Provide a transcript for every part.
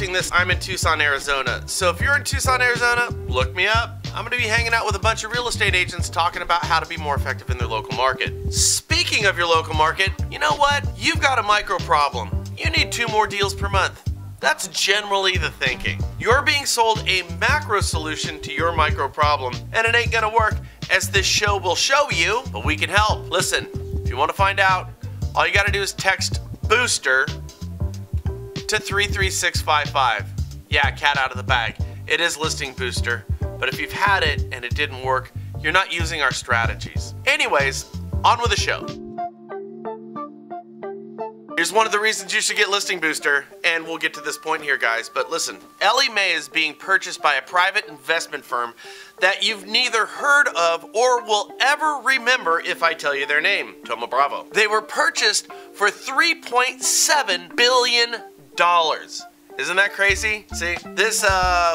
recording this, I'm in Tucson, Arizona. So if you're in Tucson, Arizona, look me up. I'm going to be hanging out with a bunch of real estate agents talking about how to be more effective in their local market. Speaking of your local market, you know what? You've got a micro problem. You need 2 more deals per month. That's generally the thinking. You're being sold a macro solution to your micro problem, and it ain't gonna work, as this show will show you, but we can help. Listen, if you want to find out, all you gotta do is text BOOSTER to 33655. Yeah, cat out of the bag. It is Listing Booster, but if you've had it and it didn't work, you're not using our strategies. Anyways, on with the show. Here's one of the reasons you should get Listing Booster, and we'll get to this point here, guys, but listen. Ellie Mae is being purchased by a private investment firm that you've neither heard of or will ever remember if I tell you their name, Thoma Bravo. They were purchased for $3.7 billion. Isn't that crazy? See, this,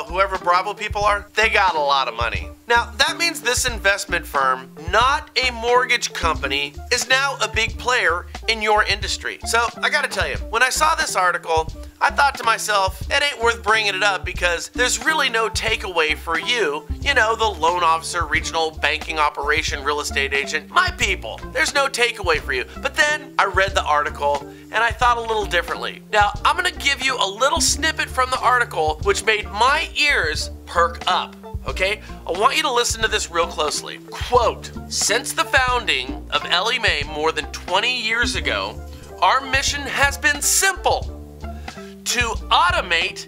whoever Bravo people are, they got a lot of money. Now, that means this investment firm, not a mortgage company, is now a big player in your industry. So, I gotta tell you, when I saw this article, I thought to myself, it ain't worth bringing it up because there's really no takeaway for you, you know, the loan officer, regional banking operation, real estate agent, my people. There's no takeaway for you. But then I read the article and I thought a little differently. Now, I'm gonna give you a little snippet from the article which made my ears perk up. Okay? I want you to listen to this real closely. Quote, "Since the founding of Ellie Mae more than 20 years ago, our mission has been simple: to automate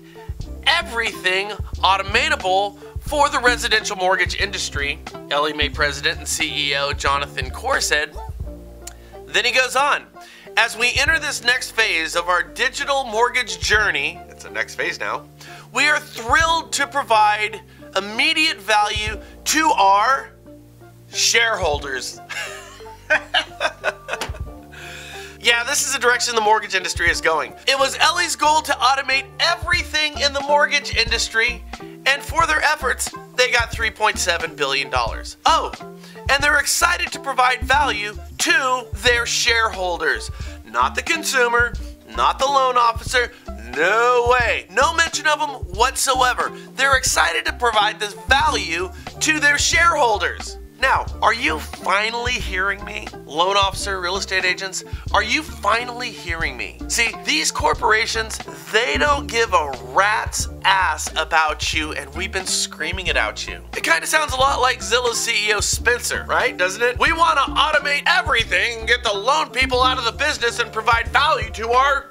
everything automatable for the residential mortgage industry," Ellie Mae President and CEO Jonathan Corr said. Then he goes on, "As we enter this next phase of our digital mortgage journey," it's the next phase now, "we are thrilled to provide immediate value to our shareholders." Yeah, this is the direction the mortgage industry is going. It was Ellie's goal to automate everything in the mortgage industry, and for their efforts, they got $3.7 billion. Oh, and they're excited to provide value to their shareholders. Not the consumer, not the loan officer, no way. No mention of them whatsoever. They're excited to provide this value to their shareholders. Now, are you finally hearing me? Loan officer, real estate agents, are you finally hearing me? See, these corporations, they don't give a rat's ass about you, and we've been screaming it out you. It kind of sounds a lot like Zillow's CEO Spencer, right? Doesn't it? We want to automate everything, get the loan people out of the business, and provide value to our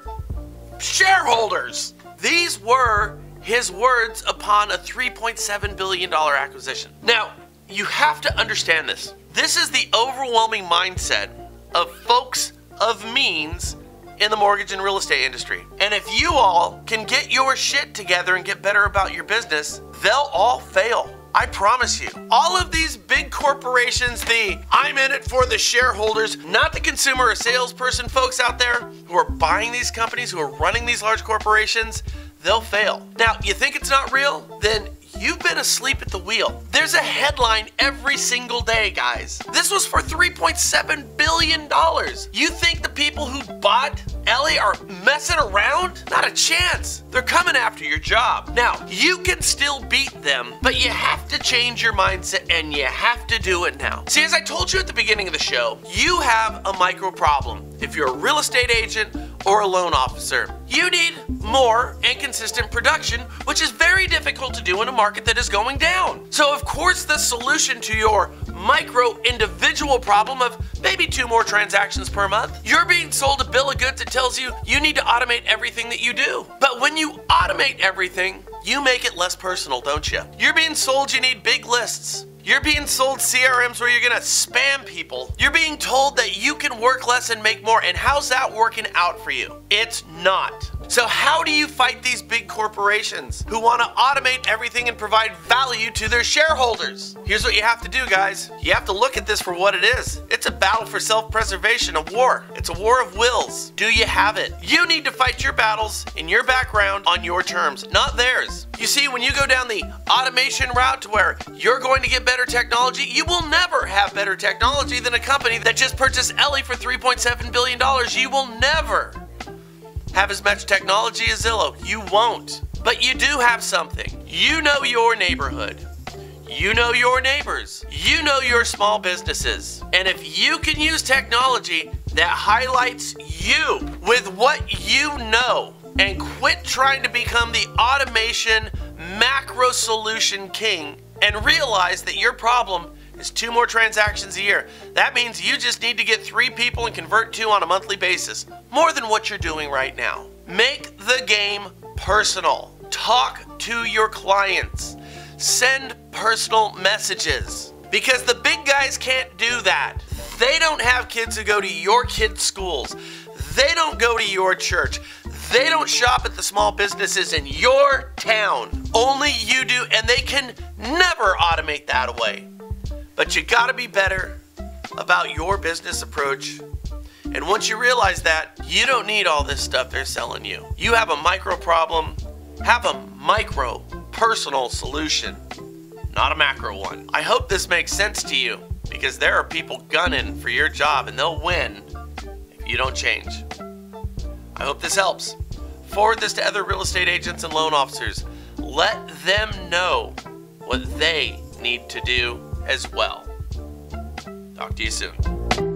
shareholders. These were his words upon a $3.7 billion acquisition. Now, you have to understand this. This is the overwhelming mindset of folks of means in the mortgage and real estate industry. And if you all can get your shit together and get better about your business, they'll all fail. I promise you. All of these big corporations, the I'm in it for the shareholders, not the consumer or salesperson folks out there who are buying these companies, who are running these large corporations, they'll fail. Now, you think it's not real? Then you've been asleep at the wheel. There's a headline every single day, guys. This was for $3.7 billion. You think the people who bought Ellie are messing around? Not a chance. They're coming after your job. Now, you can still beat them, but you have to change your mindset and you have to do it now. See, as I told you at the beginning of the show, you have a micro problem. If you're a real estate agent or a loan officer, you need more and consistent production, which is very difficult to do in a market that is going down. So of course the solution to your micro individual problem of maybe 2 more transactions per month, you're being sold a bill of goods that tells you you need to automate everything that you do. But when you automate everything, you make it less personal, don't you? You're being sold you need big lists. You're being sold CRMs where you're gonna spam people. You're being told that you can work less and make more, and how's that working out for you? It's not. So how do you fight these big corporations who want to automate everything and provide value to their shareholders? Here's what you have to do, guys. You have to look at this for what it is. It's a battle for self-preservation, a war. It's a war of wills. Do you have it? You need to fight your battles in your background on your terms, not theirs. You see, when you go down the automation route to where you're going to get better technology, you will never have better technology than a company that just purchased Ellie for $3.7 billion. You will never have as much technology as Zillow. You won't. But you do have something. You know your neighborhood. You know your neighbors. You know your small businesses. And if you can use technology that highlights you with what you know and quit trying to become the automation macro solution king and realize that your problem is 2 more transactions a year. That means you just need to get 3 people and convert 2 on a monthly basis. More than what you're doing right now. Make the game personal. Talk to your clients. Send personal messages. Because the big guys can't do that. They don't have kids who go to your kids' schools. They don't go to your church. They don't shop at the small businesses in your town. Only you do, and they can never automate that away. But you gotta be better about your business approach. And once you realize that, you don't need all this stuff they're selling you. You have a micro problem, have a micro personal solution, not a macro one. I hope this makes sense to you, because there are people gunning for your job and they'll win if you don't change. I hope this helps. Forward this to other real estate agents and loan officers. Let them know what they need to do as well. Talk to you soon.